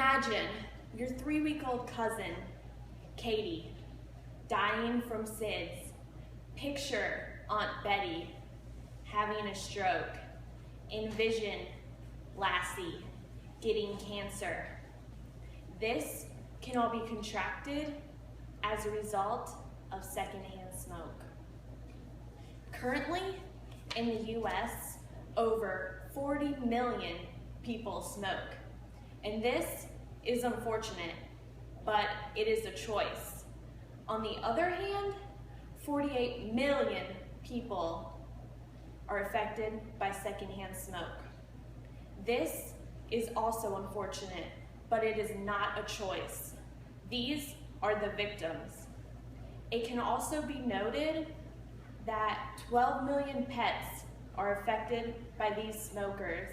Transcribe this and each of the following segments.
Imagine your 3-week-old cousin, Katie, dying from SIDS. Picture Aunt Betty having a stroke. Envision Lassie getting cancer. This can all be contracted as a result of secondhand smoke. Currently, in the US, over 40 million people smoke. And this is unfortunate, but it is a choice. On the other hand, 48 million people are affected by secondhand smoke. This is also unfortunate, but it is not a choice. These are the victims. It can also be noted that 12 million pets are affected by these smokers,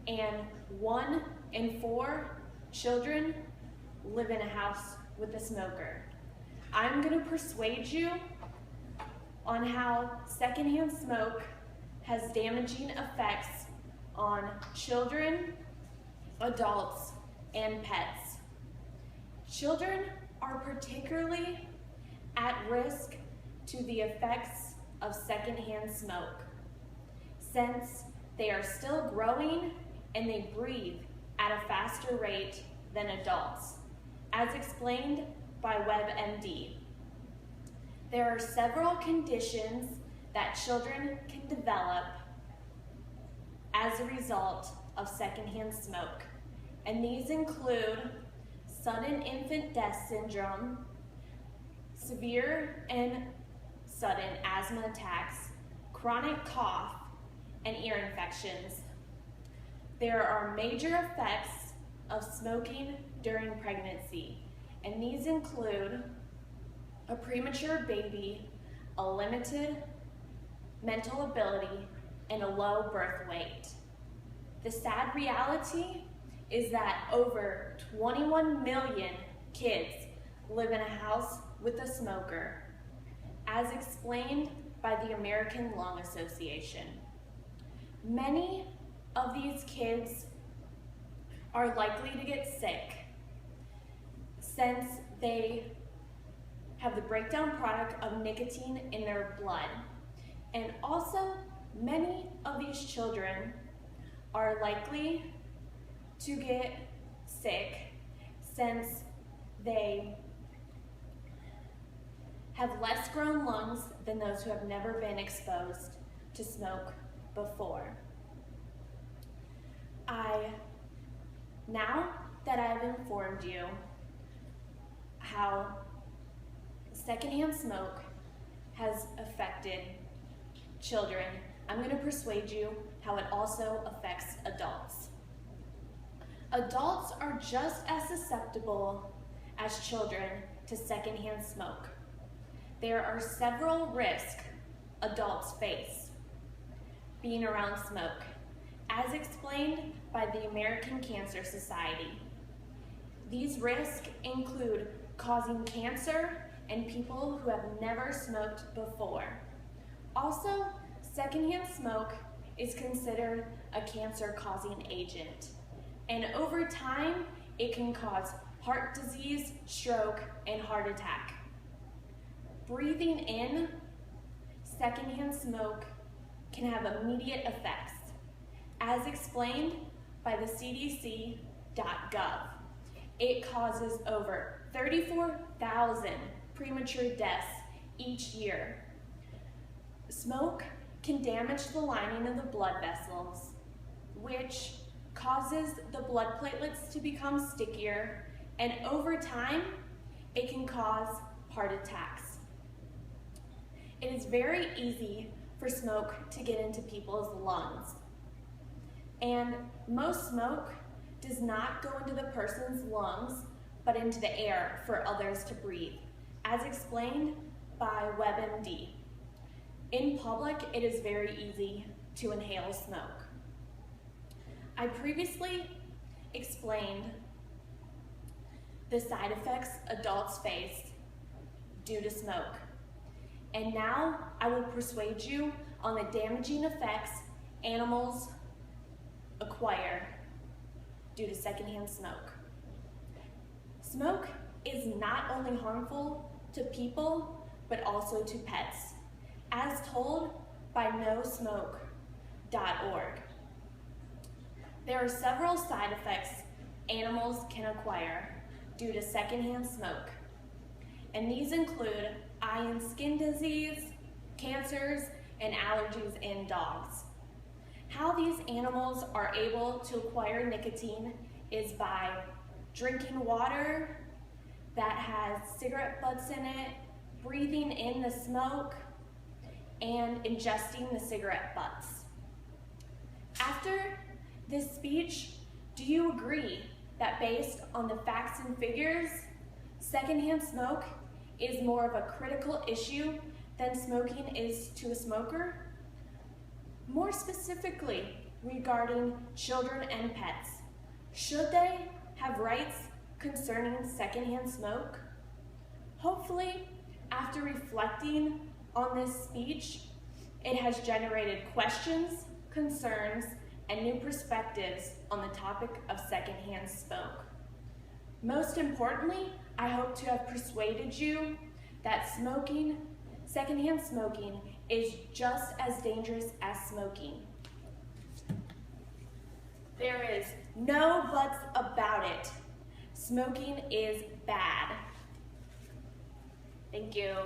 and 1 in 4 children live in a house with a smoker. I'm going to persuade you on how secondhand smoke has damaging effects on children, adults, and pets. Children are particularly at risk to the effects of secondhand smoke, since they are still growing and they breathe at a faster rate than adults, as explained by WebMD. There are several conditions that children can develop as a result of secondhand smoke, and these include sudden infant death syndrome, severe and sudden asthma attacks, chronic cough, and ear infections. There are major effects of smoking during pregnancy, and these include a premature baby, a limited mental ability, and a low birth weight. The sad reality is that over 21 million kids live in a house with a smoker, as explained by the American Lung Association. Many of these kids are likely to get sick since they have the breakdown product of nicotine in their blood. And also, many of these children are likely to get sick since they have less grown lungs than those who have never been exposed to smoke before. Now that I've informed you how secondhand smoke has affected children, I'm going to persuade you how it also affects adults. Adults are just as susceptible as children to secondhand smoke. There are several risks adults face being around smoke, as explained by the American Cancer Society. These risks include causing cancer in people who have never smoked before. Also, secondhand smoke is considered a cancer-causing agent, and over time, it can cause heart disease, stroke, and heart attack. Breathing in secondhand smoke can have immediate effects, as explained by the CDC.gov. It causes over 34,000 premature deaths each year. Smoke can damage the lining of the blood vessels, which causes the blood platelets to become stickier, and over time, it can cause heart attacks. It is very easy for smoke to get into people's lungs, and most smoke does not go into the person's lungs, but into the air for others to breathe, as explained by WebMD. In public, it is very easy to inhale smoke. I previously explained the side effects adults face due to smoke, and now I will persuade you on the damaging effects animals acquire due to secondhand smoke. Smoke is not only harmful to people, but also to pets, as told by nosmoke.org. There are several side effects animals can acquire due to secondhand smoke, and these include eye and skin disease, cancers, and allergies in dogs. How these animals are able to acquire nicotine is by drinking water that has cigarette butts in it, breathing in the smoke, and ingesting the cigarette butts. After this speech, do you agree that based on the facts and figures, secondhand smoke is more of a critical issue than smoking is to a smoker? More specifically, regarding children and pets, should they have rights concerning secondhand smoke? Hopefully, after reflecting on this speech, it has generated questions, concerns, and new perspectives on the topic of secondhand smoke. Most importantly, I hope to have persuaded you that secondhand smoking is just as dangerous as smoking. There is no buts about it. Smoking is bad. Thank you.